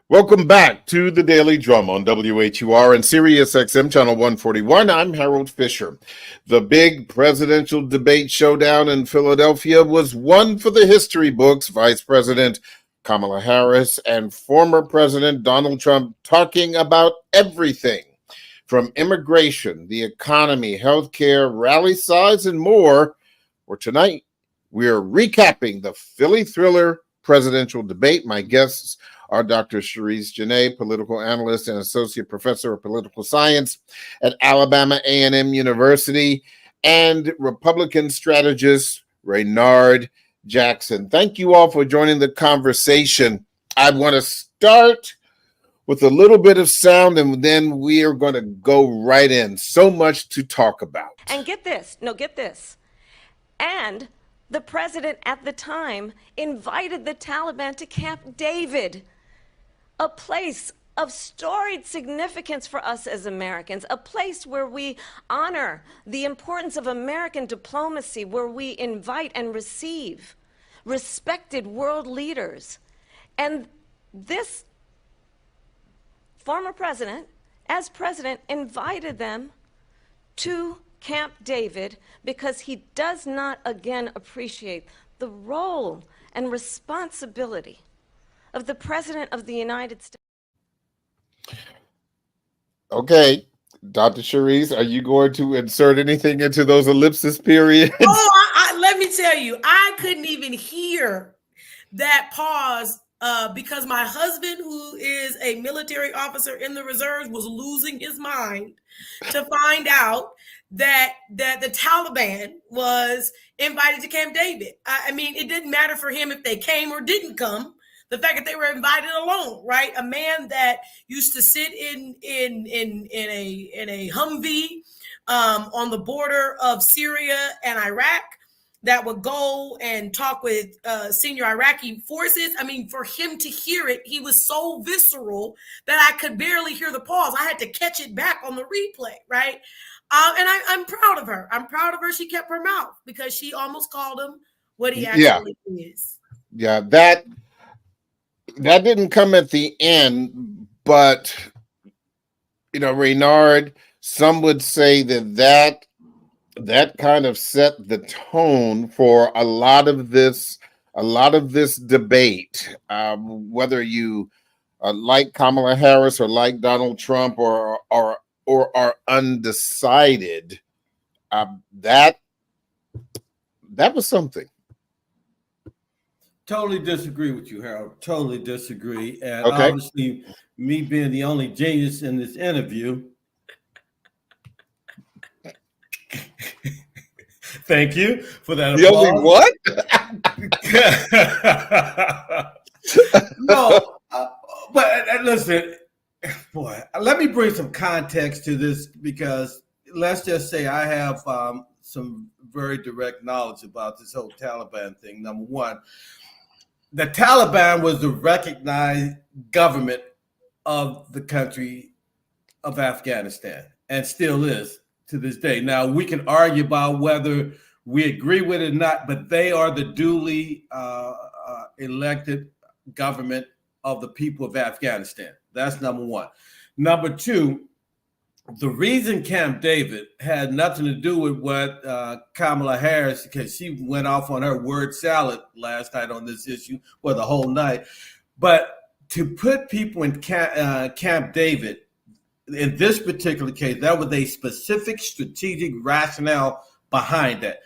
Welcome back to the Daily Drum on WHUR and Sirius XM Channel 141. I'm Harold Fisher. The big presidential debate showdown in Philadelphia was one for the history books. Vice President Kamala Harris and former President Donald Trump talking about everything from immigration, the economy, healthcare, rally size, and more. For tonight, we're recapping the Philly Thriller presidential debate. My guests are Dr. Cherise Janae, political analyst and associate professor of political science at Alabama A&M University, and Republican strategist Raynard Jackson. Thank you all for joining the conversation. I want to start with a little bit of sound, and then we are going to go right in. So much to talk about. And get this. And the president at the time invited the Taliban to Camp David, a place of storied significance for us as Americans, a place where we honor the importance of American diplomacy, where we invite and receive respected world leaders. And this former president, as president, invited them to Camp David because he does not again appreciate the role and responsibility of the President of the United States. Okay, Dr. Cherise, are you going to insert anything into those ellipsis periods? Let me tell you, I couldn't even hear that pause because my husband, who is a military officer in the reserves, was losing his mind to find out that the Taliban was invited to Camp David. I mean, it didn't matter for him if they came or didn't come. The fact that they were invited alone, right? A man that used to sit in a Humvee on the border of Syria and Iraq, that would go and talk with senior Iraqi forces. I mean, for him to hear it, he was so visceral that I could barely hear the pause. I had to catch it back on the replay, right? And I'm proud of her. I'm proud of her. She kept her mouth because she almost called him what he actually is. Yeah, that didn't come at the end, but, Raynard, some would say that kind of set the tone for a lot of this debate, whether you like Kamala Harris or like Donald Trump or are undecided. That was something. Totally disagree with you, Harold. Totally disagree. And Obviously, me being the only genius in this interview. Thank you for that. The only what? No, but listen, boy, let me bring some context to this because let's just say I have some very direct knowledge about this whole Taliban thing. Number one, the Taliban was the recognized government of the country of Afghanistan and still is to this day. Now, we can argue about whether we agree with it or not, but they are the duly elected government of the people of Afghanistan. That's number one. Number two, the reason Camp David had nothing to do with what Kamala Harris, because she went off on her word salad last night on this issue, or the whole night. But to put people in Camp David, in this particular case, that was a specific strategic rationale behind that.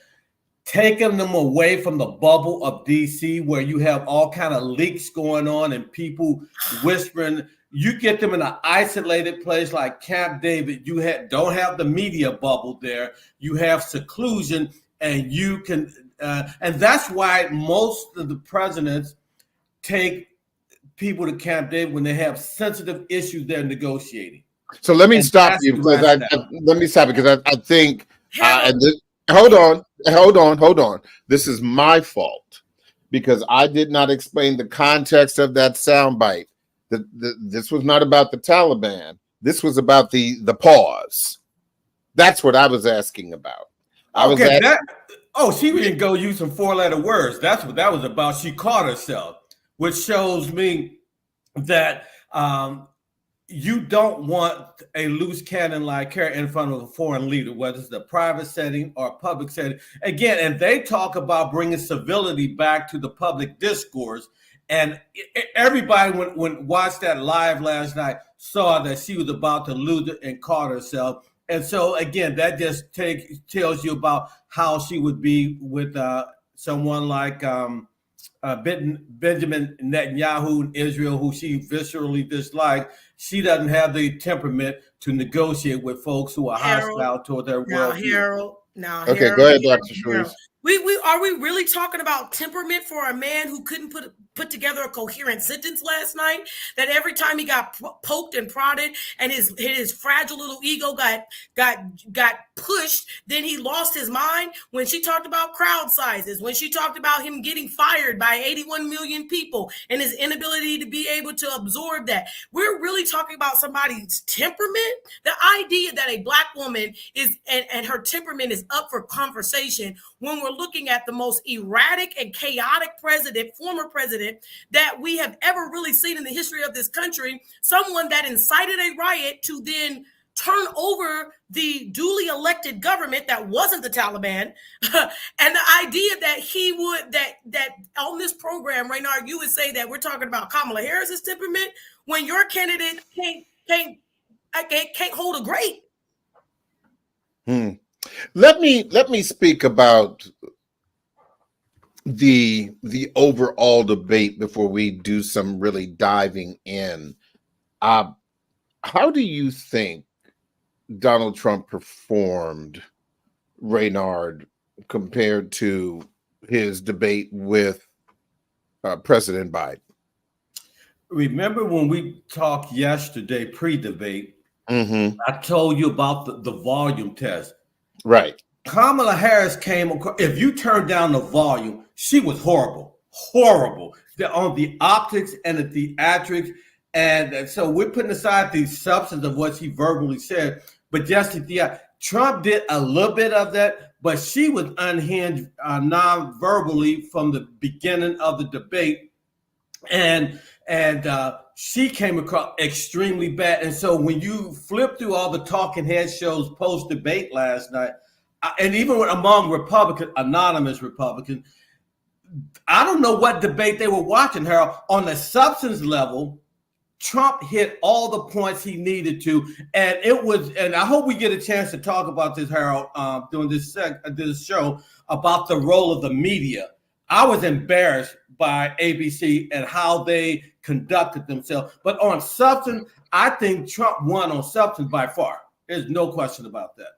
Taking them away from the bubble of DC where you have all kind of leaks going on and people whispering. You get them in an isolated place like Camp David. You don't have the media bubble there. You have seclusion, and you can, and that's why most of the presidents take people to Camp David when they have sensitive issues they're negotiating. So let me stop you because I think. Hold on. This is my fault because I did not explain the context of that soundbite. This was not about the Taliban. This was about the pause. That's what I was asking about. She didn't go use some four-letter words. That's what that was about. She caught herself, which shows me that You don't want a loose cannon like her in front of a foreign leader, whether it's a private setting or a public setting. Again, and they talk about bringing civility back to the public discourse. And everybody, when watched that live last night, saw that she was about to lose it and caught herself. And so, again, that just tells you about how she would be with someone like Benjamin Netanyahu in Israel, who she viscerally disliked. She doesn't have the temperament to negotiate with folks who are hostile toward their worldview. Okay, go ahead, Dr. Sharice. Are we really talking about temperament for a man who couldn't put together a coherent sentence last night? That every time he got poked and prodded and his fragile little ego got pushed, then he lost his mind. When she talked about crowd sizes, when she talked about him getting fired by 81 million people and his inability to be able to absorb that, we're really talking about somebody's temperament. The idea that a Black woman is and her temperament is up for conversation when we're looking at the most erratic and chaotic former president that we have ever really seen in the history of this country, someone that incited a riot to then turn over the duly elected government that wasn't the Taliban. And the idea that he would, that on this program, Raynard, you would say that we're talking about Kamala Harris's temperament when your candidate can't hold a grate. Let me speak about the overall debate before we do some really diving in. How do you think Donald Trump performed, Raynard, compared to his debate with President Biden? Remember when we talked yesterday, pre-debate, I told you about the volume test. Right. Kamala Harris came across, if you turn down the volume, she was horrible. On the optics and the theatrics. And so we're putting aside the substance of what she verbally said, but just Trump did a little bit of that, but she was unhinged non-verbally from the beginning of the debate. And she came across extremely bad. And so when you flip through all the talking head shows post-debate last night, and even among Republicans, anonymous Republicans, I don't know what debate they were watching, Harold. On the substance level, Trump hit all the points he needed to. And I hope we get a chance to talk about this, Harold, during this show, about the role of the media. I was embarrassed by ABC and how they conducted themselves. But on substance, I think Trump won on substance by far. There's no question about that.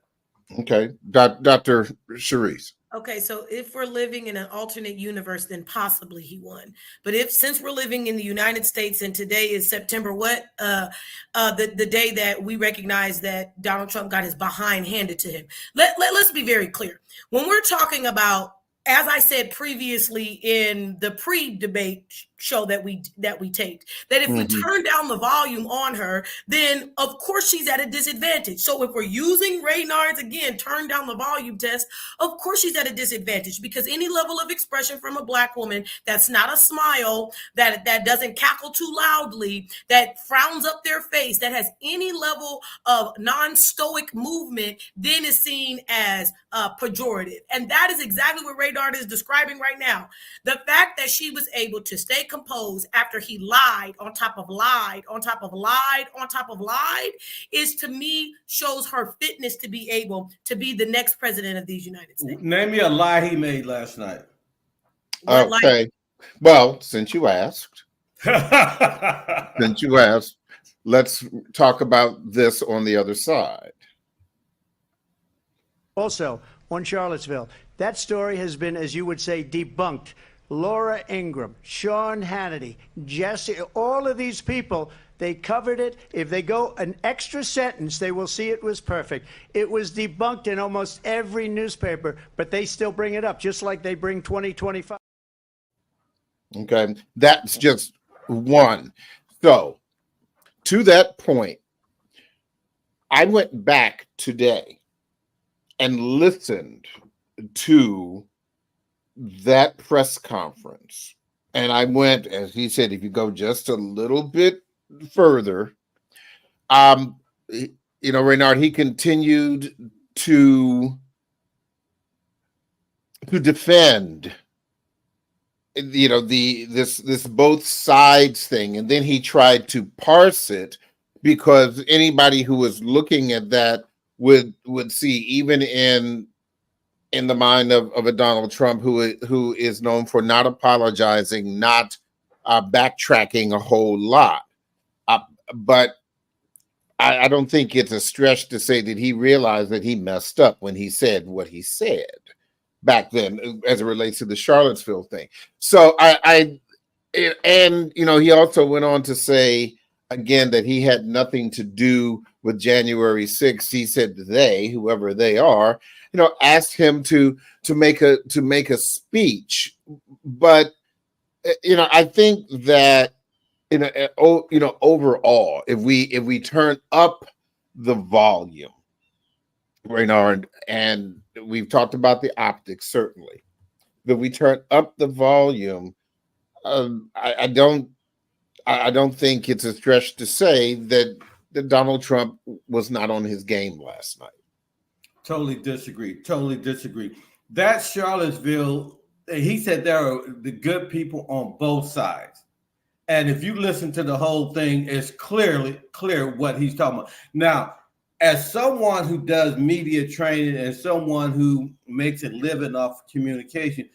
Okay. Dr. Sharice. Okay, so if we're living in an alternate universe, then possibly he won. But since we're living in the United States and today is September, the day that we recognize that Donald Trump got his behind handed to him. Let's be very clear. When we're talking about, as I said previously in the pre-debate show that we taped, that if we turn down the volume on her, then of course she's at a disadvantage. So if we're using Raynard's, again, turn down the volume test, of course she's at a disadvantage, because any level of expression from a Black woman that's not a smile, that doesn't cackle too loudly, that frowns up their face, that has any level of non-stoic movement, then is seen as pejorative. And that is exactly what Raynard is describing right now. The fact that she was able to stay composed after he lied on top of lied on top of lied on top of lied is, to me, shows her fitness to be able to be the next president of these United States. Name me a lie he made last night. Okay. Well, since you asked, let's talk about this on the other side. Also, on Charlottesville, that story has been, as you would say, debunked. Laura Ingraham, Sean Hannity, Jesse, all of these people, they covered it. If they go an extra sentence, they will see it was perfect. It was debunked in almost every newspaper, but they still bring it up, just like they bring 2025. Okay, that's just one. So, to that point, I went back today and listened to that press conference. And I went, as he said, if you go just a little bit further, Reynard, he continued to defend, this both sides thing, and then he tried to parse it, because anybody who was looking at that would see, even in the mind of a Donald Trump who is known for not apologizing, not backtracking a whole lot. But I don't think it's a stretch to say that he realized that he messed up when he said what he said back then, as it relates to the Charlottesville thing. So he also went on to say again that he had nothing to do with January 6th. He said they, whoever they are, asked him to make a speech. But I think that overall, if we turn up the volume, Reynard, and we've talked about the optics, certainly, but we turn up the volume, I don't think it's a stretch to say that Donald Trump was not on his game last night. Totally disagree. That Charlottesville, he said there are the good people on both sides. And if you listen to the whole thing, it's clear what he's talking about. Now, as someone who does media training and someone who makes a living off communication,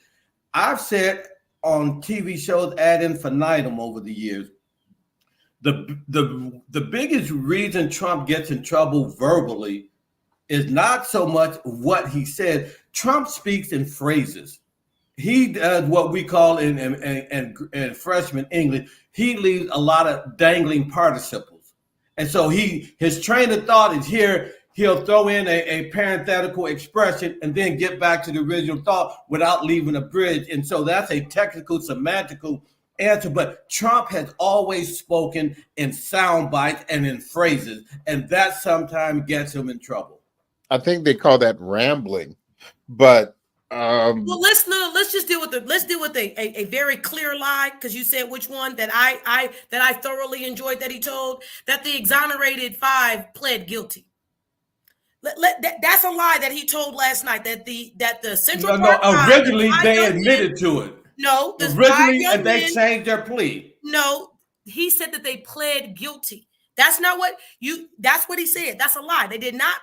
I've said on TV shows ad infinitum over the years, the biggest reason Trump gets in trouble verbally is not so much what he said. Trump speaks in phrases. He does what we call in freshman English, he leaves a lot of dangling participles. And so his train of thought is here. He'll throw in a parenthetical expression and then get back to the original thought without leaving a bridge. And so that's a technical, semantical answer. But Trump has always spoken in sound bites and in phrases, and that sometimes gets him in trouble. I think they call that rambling, but well, let's just deal with a very clear lie, because you said which one that I thoroughly enjoyed that he told, that the exonerated 5 pled guilty. That's a lie that he told last night, that the Central Park originally they admitted to it. No, originally, and they changed their plea. No, he said that they pled guilty. That's not what that's what he said. That's a lie. They did not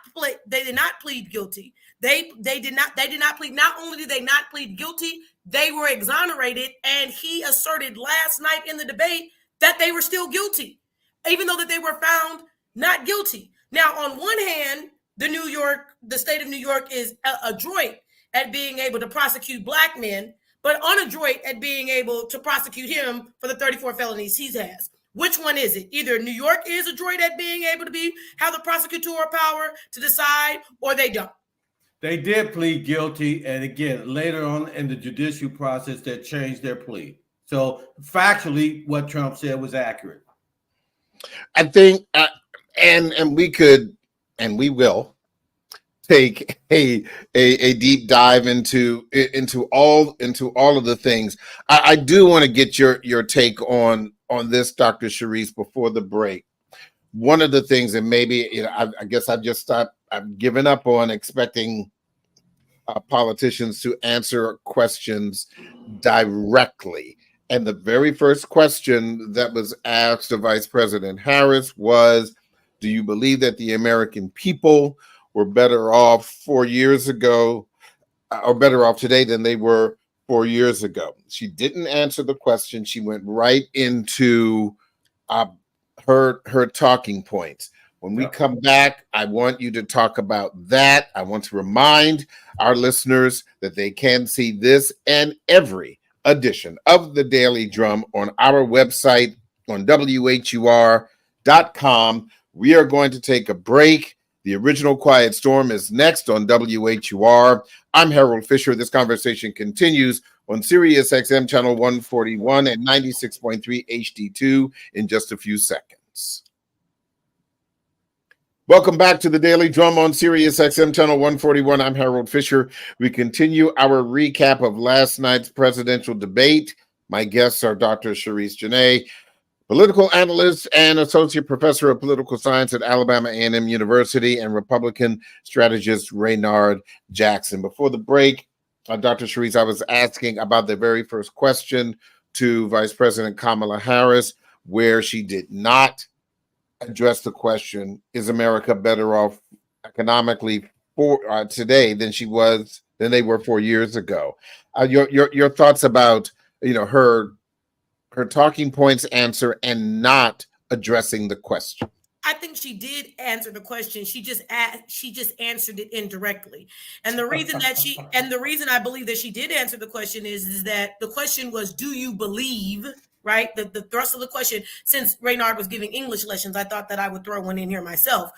plead guilty. They did not plead. Not only did they not plead guilty, they were exonerated. And he asserted last night in the debate that they were still guilty, even though that they were found not guilty. Now, on one hand, the state of New York is adroit at being able to prosecute black men, but unadroit at being able to prosecute him for the 34 felonies he has. Which one is it? Either New York is adroit at being able to have the prosecutorial power to decide, or they don't. They did plead guilty, and again, later on in the judicial process, they changed their plea. So factually, what Trump said was accurate. I think, and we could, and we will take a deep dive into all of the things. I do want to get your take on this, Dr. Charisse, before the break. One of the things, and maybe I guess I've given up on expecting politicians to answer questions directly. And the very first question that was asked of Vice President Harris was, do you believe that the American people were better off 4 years ago, or better off today than they were 4 years ago? She didn't answer the question. She went right into her talking points. When we come back, I want you to talk about that. I want to remind our listeners that they can see this and every edition of the Daily Drum on our website on WHUR.com. We are going to take a break. The Original Quiet Storm is next on WHUR. I'm Harold Fisher. This conversation continues on Sirius XM channel 141 and 96.3 HD2 in just a few seconds. Welcome back to the Daily Drum on Sirius XM channel 141. I'm Harold Fisher. We continue our recap of last night's presidential debate. My guests are Dr. Charisse Janae, political analyst and associate professor of political science at Alabama A&M University, and Republican strategist Raynard Jackson. Before the break, Dr. Sharice, I was asking about the very first question to Vice President Kamala Harris, where she did not address the question, is America better off economically for today than they were 4 years ago? Your thoughts about her talking points answer and not addressing the question. I think she did answer the question. She just answered it indirectly. And the reason I believe that she did answer the question is that the question was, do you believe, right? The thrust of the question, since Raynard was giving English lessons, I thought that I would throw one in here myself.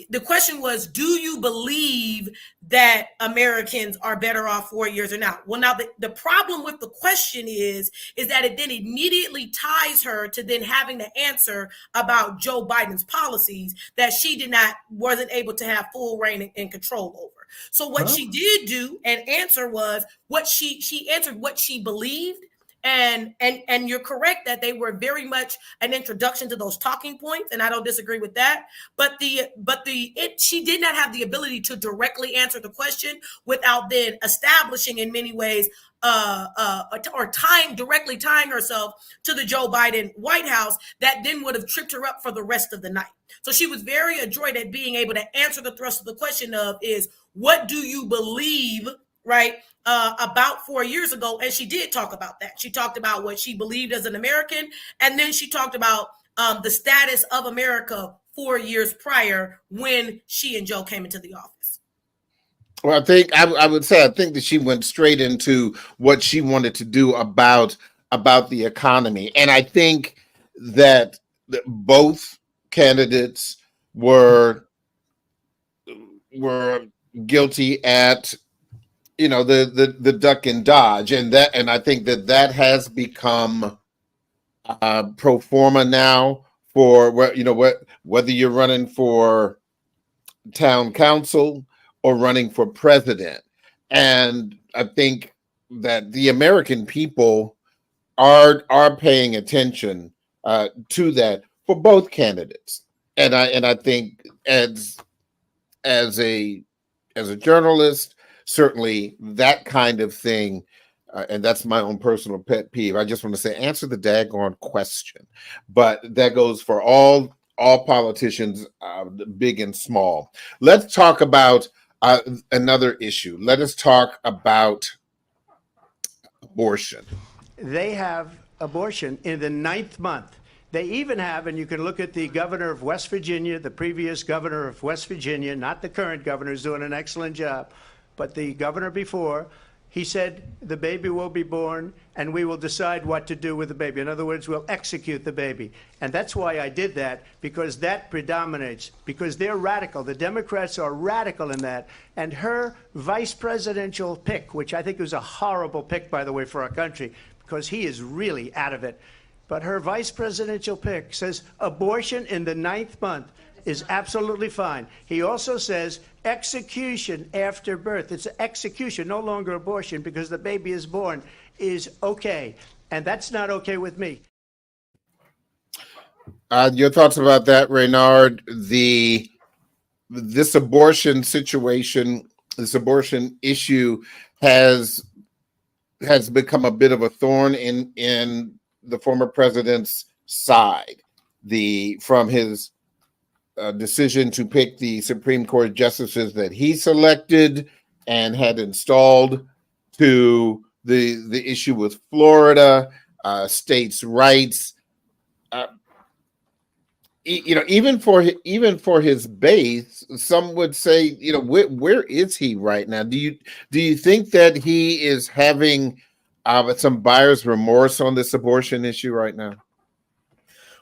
The question was, do you believe that Americans are better off 4 years or not? Well, now the problem with the question is that it then immediately ties her to then having to answer about Joe Biden's policies that she wasn't able to have full reign and control over. So what she did do and answer was she answered what she believed. And you're correct that they were very much an introduction to those talking points, and I don't disagree with that. But she did not have the ability to directly answer the question without then establishing in many ways or directly tying herself to the Joe Biden White House that then would have tripped her up for the rest of the night. So she was very adroit at being able to answer the thrust of the question of is, what do you believe, right? About 4 years ago, and she did talk about that. She talked about what she believed as an American, and then she talked about the status of America 4 years prior when she and Joe came into the office. Well, I would say that she went straight into what she wanted to do about the economy, and I think that both candidates were guilty at the duck and dodge, and I think that has become pro forma now for whether you're running for town council or running for president. And I think that the American people are paying attention to that for both candidates. And I think as a journalist, certainly that kind of thing, and that's my own personal pet peeve. I just want to say, answer the daggone question. But that goes for all politicians, big and small. Let's talk about another issue. Let us talk about abortion. They have abortion in the 9th month. They even have, and you can look at the governor of West Virginia, the previous governor of West Virginia, not the current governor, who's doing an excellent job, but the governor before, he said the baby will be born and we will decide what to do with the baby. In other words, we'll execute the baby. And that's why I did that, because that predominates, because they're radical. The Democrats are radical in that. And her vice presidential pick, which I think was a horrible pick, by the way, for our country, because he is really out of it. But her vice presidential pick says abortion in the 9th month is absolutely fine. He also says execution after birth. It's execution, no longer abortion, because the baby is born, is okay. And that's not okay with me. Your thoughts about that, Raynard? This abortion situation, this abortion issue has become a bit of a thorn in the former president's side. From his decision to pick the Supreme Court justices that he selected and had installed, to the issue with Florida, states' rights. Even for his base, some would say, where is he right now? Do you think that he is having some buyer's remorse on this abortion issue right now?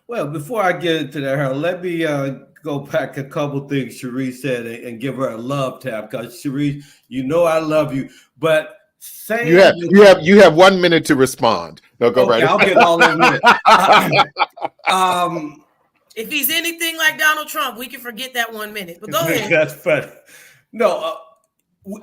Well, before I get into that, Harold, let me go back a couple things Sharice said and give her a love tap, because Sharice, I love you, but you have 1 minute to respond. No, go right. I'll get all in a minute. If he's anything like Donald Trump, we can forget that 1 minute. But go ahead. That's funny. No,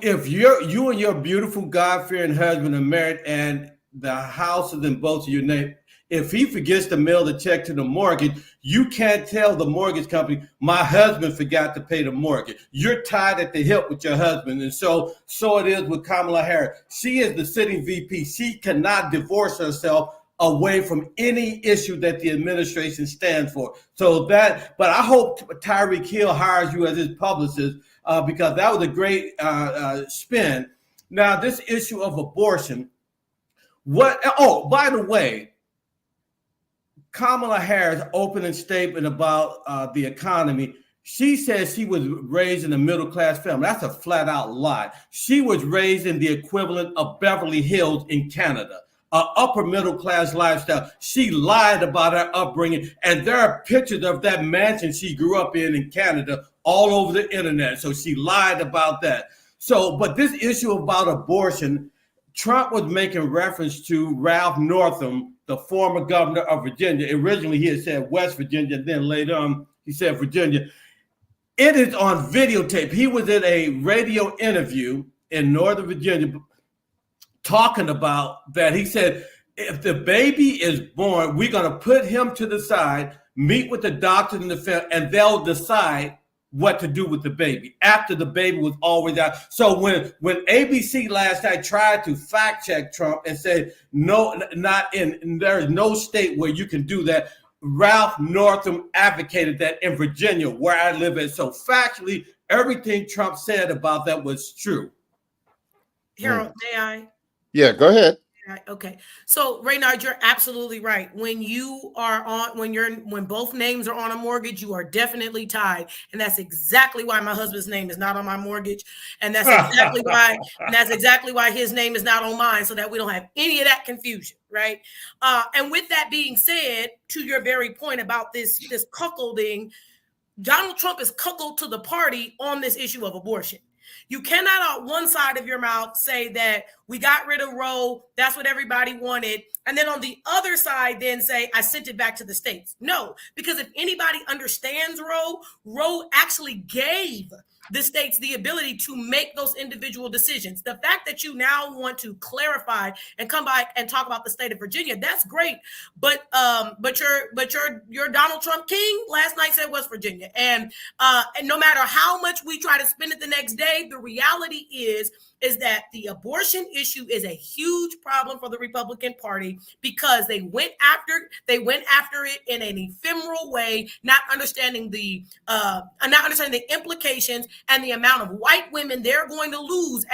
if you and your beautiful God-fearing husband are married and the house is in both of your name, If he forgets to mail the check to the mortgage, you can't tell the mortgage company, my husband forgot to pay the mortgage. You're tied at the hip with your husband. And so it is with Kamala Harris. She is the sitting VP. She cannot divorce herself away from any issue that the administration stands for. But I hope Tyreek Hill hires you as his publicist because that was a great spin. Now, this issue of abortion, by the way, Kamala Harris' opening statement about the economy, she says she was raised in a middle-class family. That's a flat-out lie. She was raised in the equivalent of Beverly Hills in Canada, an upper middle-class lifestyle. She lied about her upbringing, and there are pictures of that mansion she grew up in Canada all over the internet. So she lied about that. But this issue about abortion, Trump was making reference to Ralph Northam, the former governor of Virginia. Originally, he had said West Virginia, then later on, he said Virginia. It is on videotape. He was in a radio interview in Northern Virginia talking about that. He said, if the baby is born, we're going to put him to the side, meet with the doctor and the family, and they'll decide what to do with the baby after the baby was already out. So when ABC last night tried to fact check Trump and said, no, there's no state where you can do that, Ralph Northam advocated that in Virginia, where I live at. So factually, everything Trump said about that was true. Harold, may I? Yeah, go ahead. Okay. So Reynard, you're absolutely right. When both names are on a mortgage, you are definitely tied. And that's exactly why my husband's name is not on my mortgage. And that's exactly why his name is not on mine, so that we don't have any of that confusion. Right. And with that being said, to your very point about this cuckolding, Donald Trump is cuckold to the party on this issue of abortion. You cannot on one side of your mouth say that we got rid of Roe, that's what everybody wanted, and then on the other side then say, I sent it back to the states. No, because if anybody understands Roe actually gave the states the ability to make those individual decisions. The fact that you now want to clarify and come back and talk about the state of Virginia, that's great. But your Donald Trump king last night said West Virginia. And no matter how much we try to spin it the next day, the reality is that the abortion issue is a huge problem for the Republican Party because they went after it in an ephemeral way, not understanding the implications and the amount of white women they're going to lose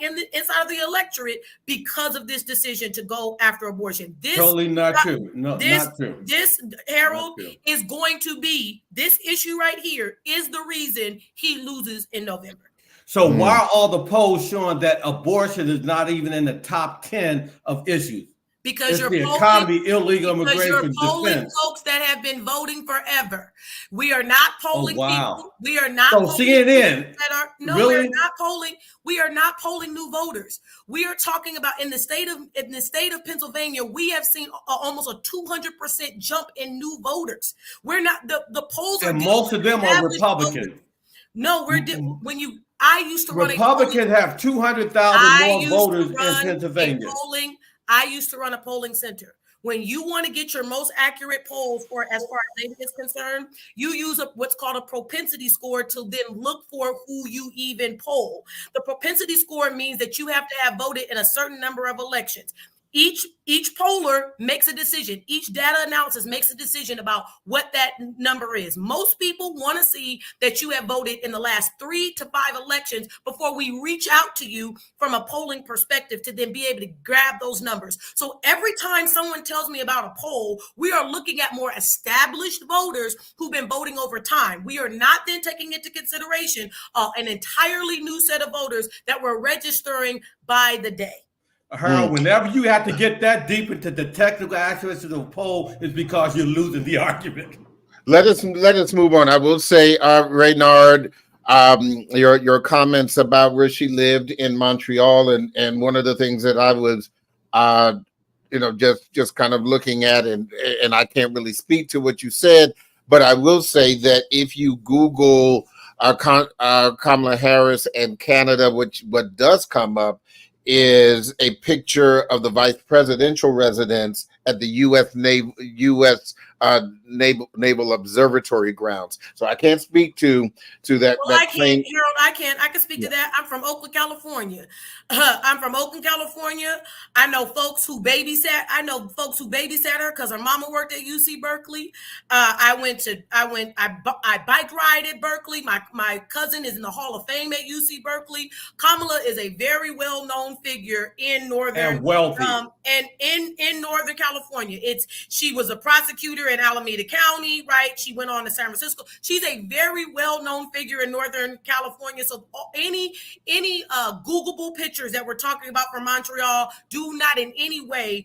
inside of the electorate because of this decision to go after abortion. This totally not true. No, not true. This, Harold, is going to be, this issue right here is the reason he loses in November. So why are all the polls showing that abortion is not even in the top 10 of issues? Because it's the economy, illegal immigration, defense. Folks that have been voting forever. We are not polling people. We are not. So CNN. We are not polling. We are not polling new voters. We are talking about in the state of Pennsylvania. We have seen almost a 200% jump in new voters. We're not the polls, and most of them are Republican. Voters. No, I used to run Republicans have 200,000 more voters in Pennsylvania. I used to run a polling center. When you want to get your most accurate polls as far as data is concerned, you use what's called a propensity score to then look for who you even poll. The propensity score means that you have to have voted in a certain number of elections. Each poller makes a decision. Each data analysis makes a decision about what that number is. Most people want to see that you have voted in the last 3 to 5 elections before we reach out to you from a polling perspective to then be able to grab those numbers. So every time someone tells me about a poll, we are looking at more established voters who've been voting over time. We are not then taking into consideration an entirely new set of voters that we're registering by the day. Harold, whenever you have to get that deep into the technical aspects of the poll, is because you're losing the argument. Let us move on. I will say, Reynard, your comments about where she lived in Montreal, and one of the things that I was, just kind of looking at, and I can't really speak to what you said, but I will say that if you Google Kamala Harris and Canada, what does come up is a picture of the vice presidential residence at the Naval Observatory grounds. So I can't speak to that. Well, that I claim. can't, Harold. I can speak Yeah. to that. I'm from Oakland, California. I'm from Oakland, California. I know folks who babysat. I know folks who babysat her because her mama worked at UC Berkeley. I bike ride at Berkeley. My cousin is in the Hall of Fame at UC Berkeley. Kamala is a very well known figure in northern And wealthy. And in Northern California. She was a prosecutor in Alameda County, right? She went on to San Francisco. She's a very well known figure in Northern California. So any Googleable pictures that we're talking about from Montreal do not in any way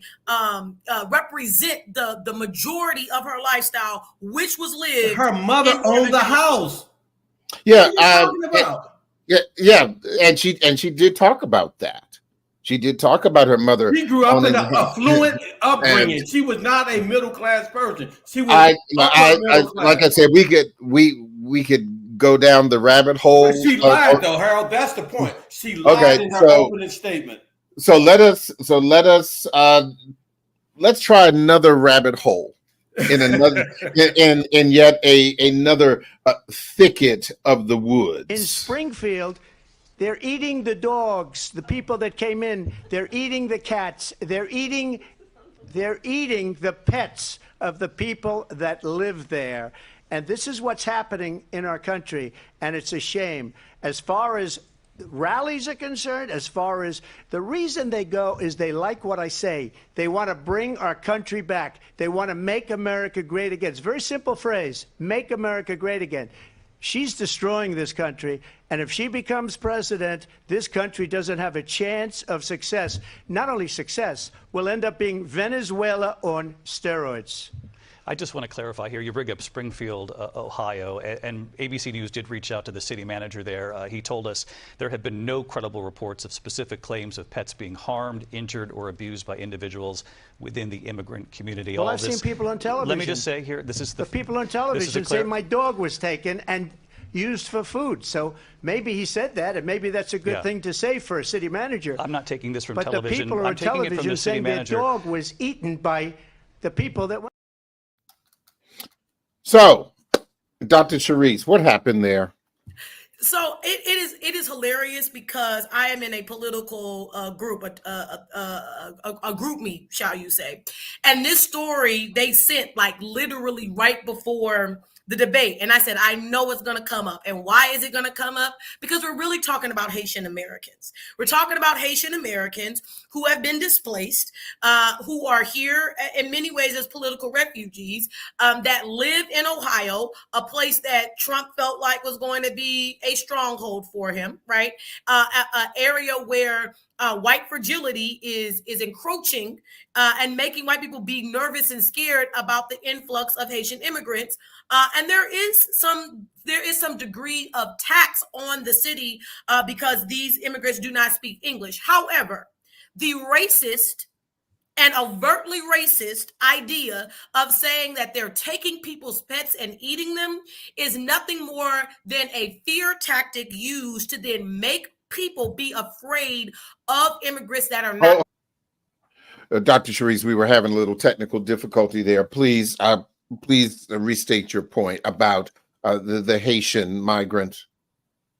represent the majority of her lifestyle, which was lived. Her mother owned the house. Yeah, What are you talking about? yeah, and she did talk about that. She did talk about her mother. She grew up in owning- an affluent upbringing. and She was not a middle class person. She was I middle class. like I said, we could go down the rabbit hole. But she lied, though, Harold. That's the point. She lied in her opening statement. So let's try another rabbit hole in another in yet another thicket of the woods. In Springfield, they're eating the dogs, the people that came in. They're eating the cats. They're eating the pets of the people that live there. And this is what's happening in our country, and it's a shame. As far as rallies are concerned, as far as the reason they go is they like what I say. They want to bring our country back. They want to make America great again. It's a very simple phrase, make America great again. She's destroying this country, and if she becomes president, this country doesn't have a chance of success. Not only success, we'll end up being Venezuela on steroids. I just want to clarify here. You bring up Springfield, Ohio, and ABC News did reach out to the city manager there. He told us there have been no credible reports of specific claims of pets being harmed, injured, or abused by individuals within the immigrant community. Well, I've seen people on television. Let me just say here, this is the people on television say my dog was taken and used for food. So maybe he said that, and maybe that's a good thing to say for a city manager. I'm not taking this from but television. But the people on television saying their dog was eaten by the people that went. So, Dr. Charisse, what happened there? So it is hilarious because I am in a political group, a group me, shall you say. And this story they sent like literally right before the debate. And I said, I know it's going to come up. And why is it going to come up? Because we're really talking about Haitian Americans. We're talking about Haitian Americans who have been displaced, who are here in many ways as political refugees, that live in Ohio, a place that Trump felt like was going to be a stronghold for him, right? An area where white fragility is encroaching and making white people be nervous and scared about the influx of Haitian immigrants. And there is some degree of tax on the city because these immigrants do not speak English. However, the racist and overtly racist idea of saying that they're taking people's pets and eating them is nothing more than a fear tactic used to then make people be afraid of immigrants that are not. Dr. Charisse, we were having a little technical difficulty there. Please restate your point about the Haitian migrant.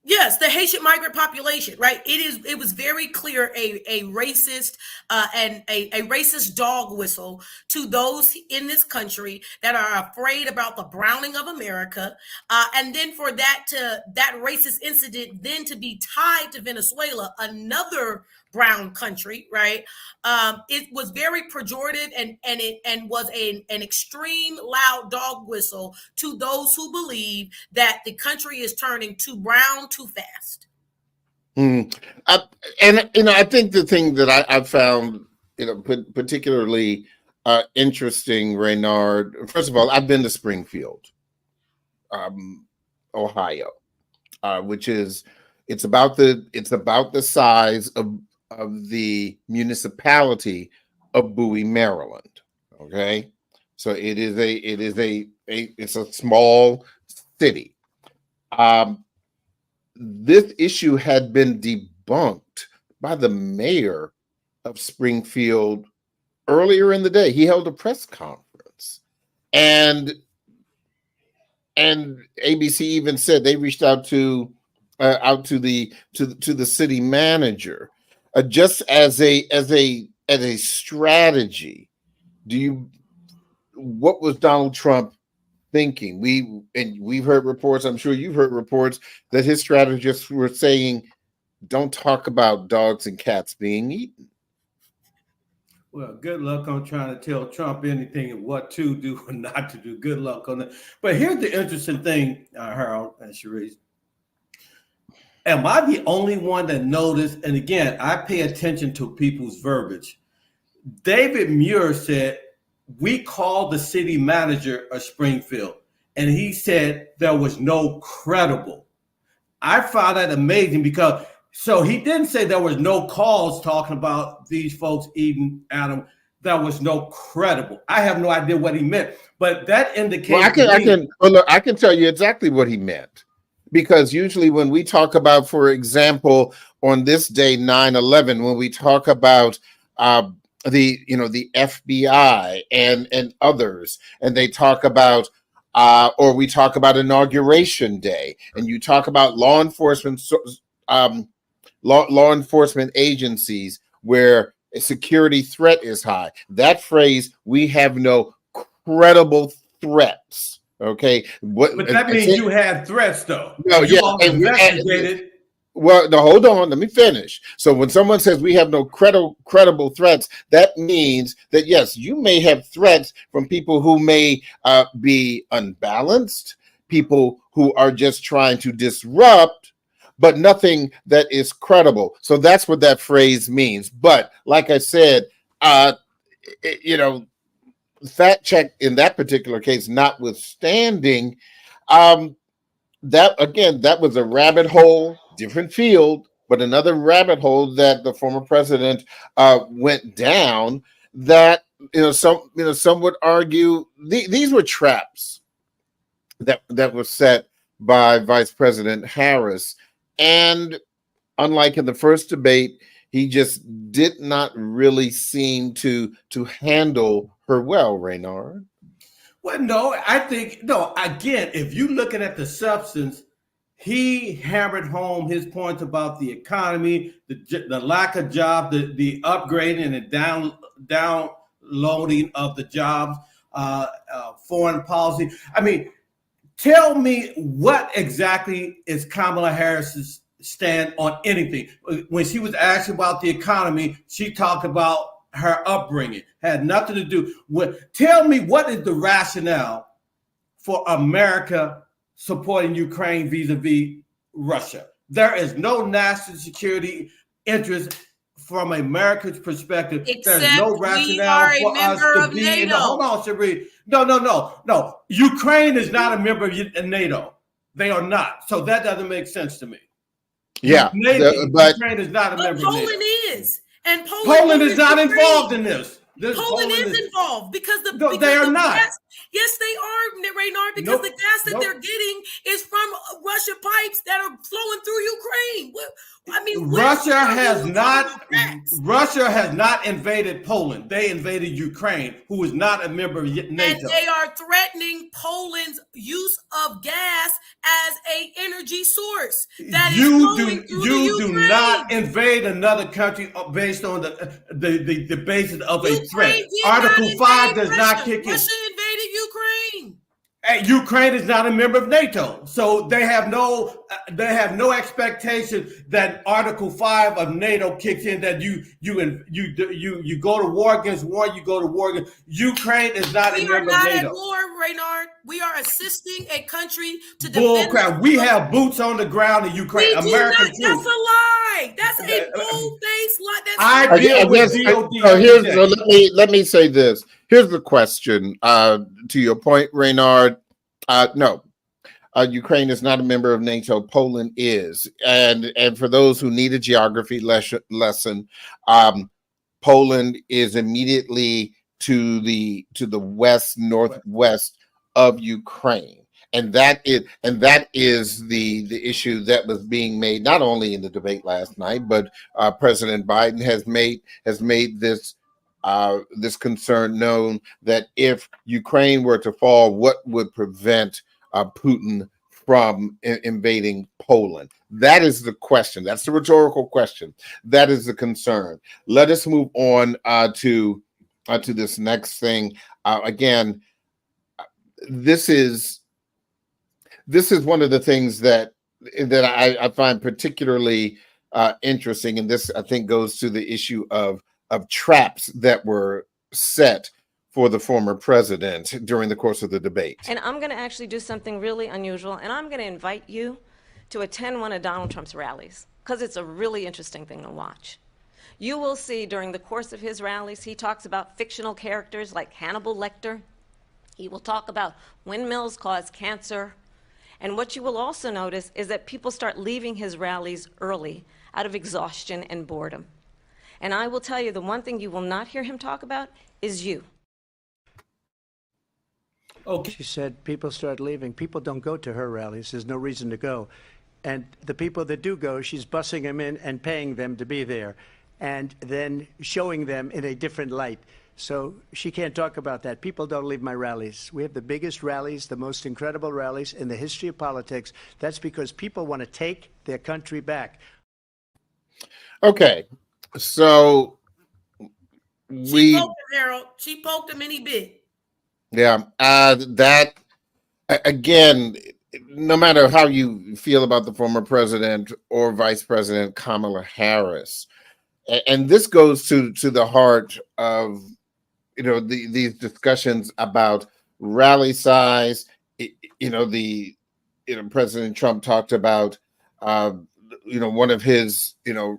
Yes, the Haitian migrant population, right? It was very clear a racist and a racist dog whistle to those in this country that are afraid about the browning of America, and then for that racist incident then to be tied to Venezuela, another brown country, right? It was very pejorative and was an extreme loud dog whistle to those who believe that the country is turning too brown too fast. I think the thing that I found, particularly interesting, Reynard. First of all, I've been to Springfield, Ohio, which is it's about the size of the municipality of Bowie, Maryland. Okay, so it's a small city. This issue had been debunked by the mayor of Springfield earlier in the day, he held a press conference, and ABC even said they reached out to the city manager, just as a strategy. What was Donald Trump thinking? We've heard reports, I'm sure you've heard reports, that his strategists were saying, don't talk about dogs and cats being eaten. Well, good luck on trying to tell Trump anything and what to do or not to do. Good luck on that. But here's the interesting thing, Harold and Sharice. Am I the only one that noticed? And again, I pay attention to people's verbiage. David Muir said, we called the city manager of Springfield, and he said there was no credible. I found that amazing because so he didn't say there was no calls talking about these folks eating Adam. There was no credible. I have no idea what he meant, but that indicates. Well, I can tell you exactly what he meant, because usually when we talk about, for example, on this day, 9/11, when we talk about the FBI and others, and they talk about or we talk about Inauguration Day, and you talk about law enforcement agencies where a security threat is high. That phrase, we have no credible threats. Okay, but that means you had threats, though. No, you investigated. Well, no, hold on. Let me finish. So when someone says we have no credible threats, that means that, yes, you may have threats from people who may be unbalanced, people who are just trying to disrupt, but nothing that is credible. So that's what that phrase means. But like I said, fact check in that particular case notwithstanding, that was a rabbit hole, different field, but another rabbit hole that the former president went down. That some would argue these were traps that were set by Vice President Harris, and unlike in the first debate, he just did not really seem to handle her well, Raynard. Well, no, I think, no, again, if you're looking at the substance, he hammered home his points about the economy, the lack of jobs, the upgrading and downloading of the jobs, foreign policy. I mean, tell me what exactly is Kamala Harris's stand on anything. When she was asked about the economy, she talked about her upbringing, had nothing to do with. Tell me, what is the rationale for America supporting Ukraine vis-a-vis Russia? There is no national security interest from America's perspective. Except there's no rationale for us to be NATO. Hold on, Sheree. No. Ukraine is not a member of NATO. They are not. So that doesn't make sense to me. Yeah, but Ukraine is not a member of NATO. Poland is. And Poland is not involved in this. Poland is involved because they are not. Gas, yes, they are, Raynard, because the gas that they're getting is from Russian pipes that are flowing through Ukraine. Russia has not invaded Poland. They invaded Ukraine, who is not a member of NATO. And they are threatening Poland's use of gas as an energy source. That you do not invade another country based on the basis of a threat. Article 5 does not kick in. Russia invaded Ukraine. Ukraine is not a member of NATO, so they have no expectation that Article 5 of NATO kicks in. That you go to war against war. You go to war against Ukraine is not a member of NATO. We are not at war, Raynard. We are assisting a country to defend. Bullcrap. We have boots on the ground in Ukraine. American troops. That's a lie. That's a bold-faced lie. I deal with DOD. Let me say this. Here's the question. To your point, Raynard. No, Ukraine is not a member of NATO. Poland is, and for those who need a geography lesson, Poland is immediately to the northwest of Ukraine, and that is the issue that was being made not only in the debate last night, but President Biden has made this this concern known that if Ukraine were to fall, what would prevent Putin from invading Poland? That is the question. That's the rhetorical question. That is the concern. Let us move on to this next thing. Again, this is one of the things that I find particularly interesting, and this I think goes to the issue of traps that were set for the former president during the course of the debate. And I'm going to actually do something really unusual, and I'm going to invite you to attend one of Donald Trump's rallies, because it's a really interesting thing to watch. You will see during the course of his rallies, he talks about fictional characters like Hannibal Lecter. He will talk about windmills cause cancer. And what you will also notice is that people start leaving his rallies early out of exhaustion and boredom. And I will tell you, the one thing you will not hear him talk about is you. Okay. She said people start leaving. People don't go to her rallies. There's no reason to go. And the people that do go, she's bussing them in and paying them to be there and then showing them in a different light. So she can't talk about that. People don't leave my rallies. We have the biggest rallies, the most incredible rallies in the history of politics. That's because people want to take their country back. Okay, so She poked him, Harold. She poked him and he bit. Yeah, that again, no matter how you feel about the former president or Vice President Kamala Harris, and this goes to the heart of these discussions about rally size. President Trump talked about one of his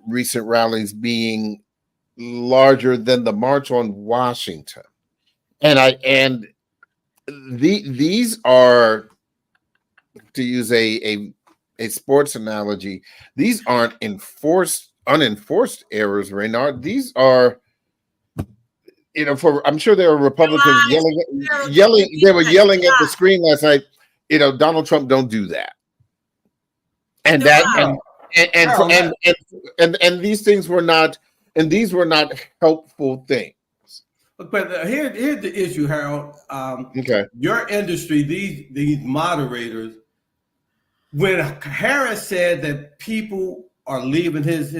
recent rallies being larger than the March on Washington, and these are, to use a sports analogy, these aren't unenforced errors, Reynard. These are, I'm sure there are Republicans yelling. They were yelling at the screen last night. Donald Trump don't do that, and and these things were not, and these were not helpful things. But here's the issue, Harold. Okay. Your industry, these moderators, when Harris said that people are leaving his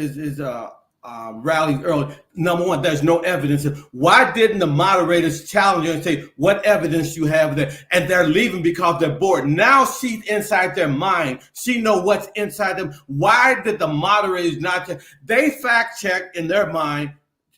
rallies early, number one, there's no evidence. Why didn't the moderators challenge her and say, what evidence you have there? And they're leaving because they're bored. Now she's inside their mind. She know what's inside them. Why did the moderators not? They fact checked in their mind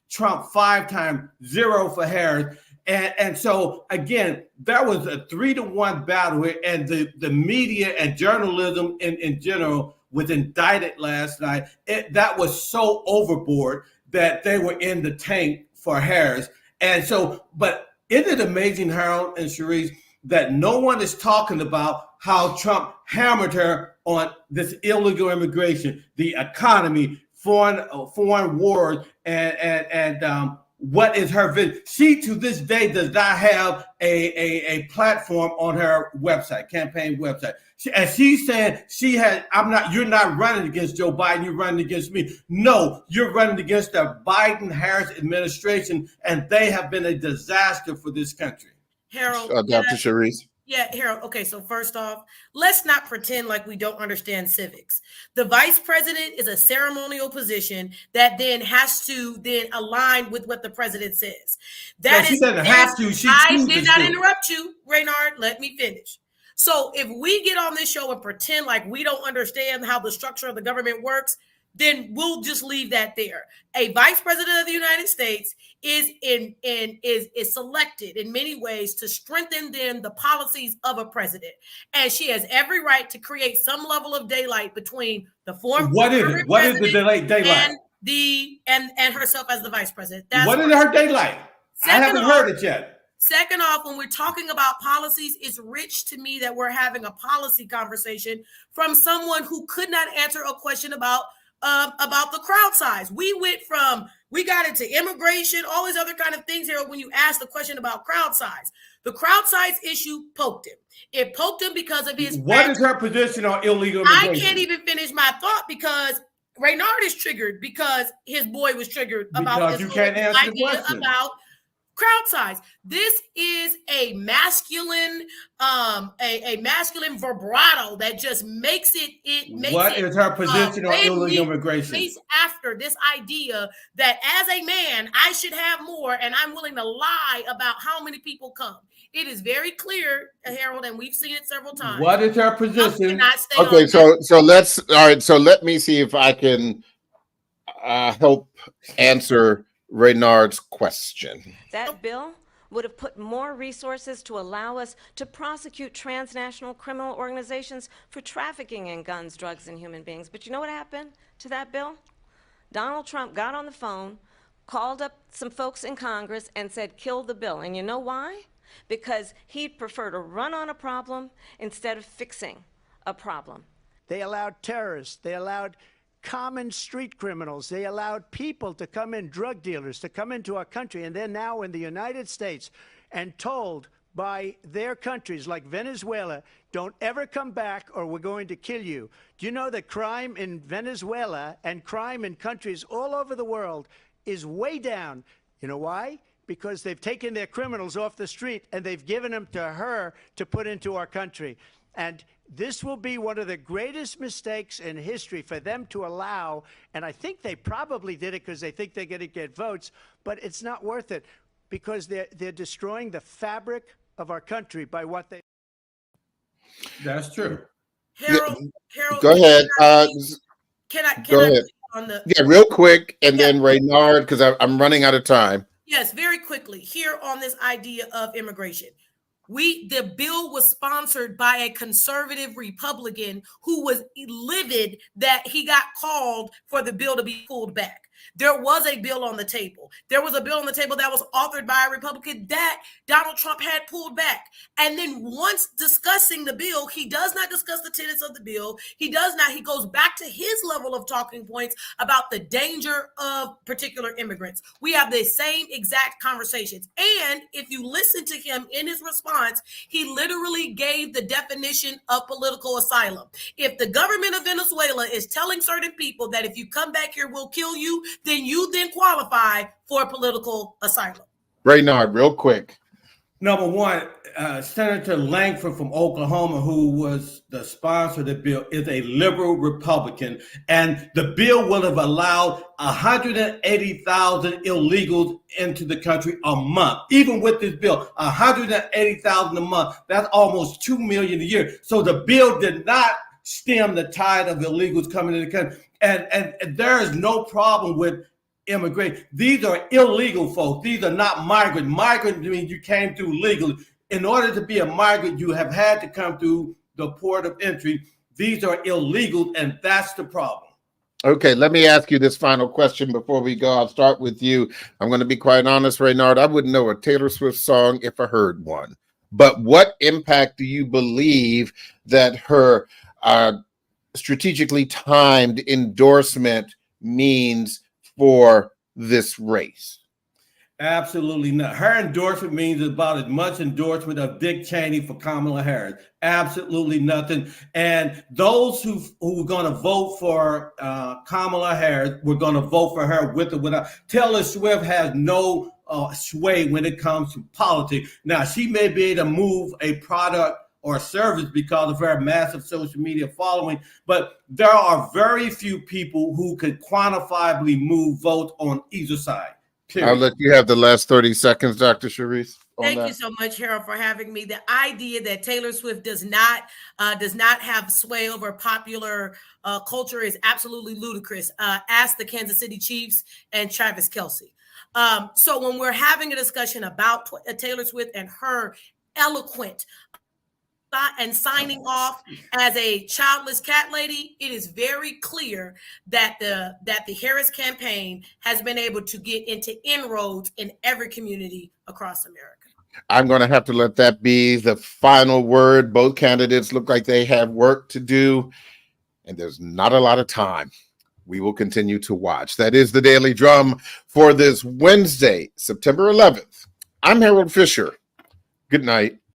Trump 5 times, 0 for Harris. And so, again, that was a 3-1 battle here. And the media and journalism in general was indicted last night. That was so overboard that they were in the tank for Harris. And so, but isn't it amazing, Harold and Cherise, that no one is talking about how Trump hammered her on this illegal immigration, the economy, foreign wars, and what is her vision? She to this day does not have a platform on her website, campaign website. And she's saying you're not running against Joe Biden, you're running against me. No, you're running against the Biden-Harris administration, and they have been a disaster for this country. Harold, Dr. Cherise. Yeah, Harold. Okay, so first off, let's not pretend like we don't understand civics. The vice president is a ceremonial position that then has to then align with what the president says. She doesn't have to. I did not interrupt you, Reynard. Let me finish. So if we get on this show and pretend like we don't understand how the structure of the government works, then we'll just leave that there. A vice president of the United States is selected in many ways to strengthen then the policies of a president, and she has every right to create some level of daylight between the former. What is it? What is the daylight? And herself as the vice president. What is her daylight? I haven't heard it yet. Second off, when we're talking about policies, it's rich to me that we're having a policy conversation from someone who could not answer a question about the crowd size. We got into immigration, all these other kind of things here. When you ask the question about crowd size, the crowd size issue poked him. It poked him because of his. What is her position on illegal immigration? I can't even finish my thought because Raynard is triggered because his boy was triggered about Because this you can't whole answer the idea question. about crowd size. This is a masculine, a masculine vibrato that just makes it. What is her position on illegal immigration? Chase after this idea that as a man, I should have more, and I'm willing to lie about how many people come. It is very clear, Harold, and we've seen it several times. What is her position? Okay, so let me see if I can help answer Reynard's question. That bill would have put more resources to allow us to prosecute transnational criminal organizations for trafficking in guns, drugs, and human beings. But you know what happened to that bill? Donald Trump got on the phone, called up some folks in Congress, and said, kill the bill. And you know why? Because he'd prefer to run on a problem instead of fixing a problem. They allowed terrorists. They allowed common street criminals. They allowed people to come in, drug dealers, to come into our country. And they're now in the United States and told by their countries like Venezuela, don't ever come back or we're going to kill you. Do you know that crime in Venezuela and crime in countries all over the world is way down? You know why? Because they've taken their criminals off the street and they've given them to her to put into our country. And this will be one of the greatest mistakes in history for them to allow. And I think they probably did it because they think they're going to get votes. But it's not worth it because they're destroying the fabric of our country by what they. That's true. Harold, Go ahead. Can I Go ahead. on the Real quick, and then Reynard, because I'm running out of time. Yes, very quickly here on this idea of immigration. The bill was sponsored by a conservative Republican who was livid that he got called for the bill to be pulled back. There was a bill on the table. There was a bill on the table that was authored by a Republican that Donald Trump had pulled back. And then once discussing the bill, he does not discuss the tenets of the bill. He goes back to his level of talking points about the danger of particular immigrants. We have the same exact conversations. And if you listen to him in his response, he literally gave the definition of political asylum. If the government of Venezuela is telling certain people that if you come back here, we'll kill you, then you then qualify for political asylum. Reynard, real quick. Number one, Senator Langford from Oklahoma, who was the sponsor of the bill, is a liberal Republican. And the bill would have allowed 180,000 illegals into the country a month. Even with this bill, 180,000 a month, that's almost 2 million a year. So the bill did not stem the tide of illegals coming into the country. And there is no problem with immigration. These are illegal folks. These are not migrants. Migrant means you came through legally. In order to be a migrant, you have had to come through the port of entry. These are illegal, and that's the problem. Okay, let me ask you this final question before we go. I'll start with you. I'm going to be quite honest, Reynard. I wouldn't know a Taylor Swift song if I heard one. But what impact do you believe that her strategically timed endorsement means for this race? Absolutely not. Her endorsement means about as much endorsement of Dick Cheney for Kamala Harris. Absolutely nothing. And those who are going to vote for Kamala Harris, we're going to vote for her with or without. Taylor Swift has no sway when it comes to politics. Now, she may be able to move a product or service because of her massive social media following, but there are very few people who could quantifiably move votes on either side. Period. I'll let you have the last 30 seconds, Dr. Charisse. Thank you so much, Harold, for having me. The idea that Taylor Swift does not have sway over popular culture is absolutely ludicrous. Ask the Kansas City Chiefs and Travis Kelce. So when we're having a discussion about Taylor Swift and her eloquent and signing off as a childless cat lady, it is very clear that the Harris campaign has been able to get into inroads in every community across America. I'm going to have to let that be the final word. Both candidates look like they have work to do, and there's not a lot of time. We will continue to watch. That is the Daily Drum for this Wednesday, September 11th. I'm Harold Fisher. Good night.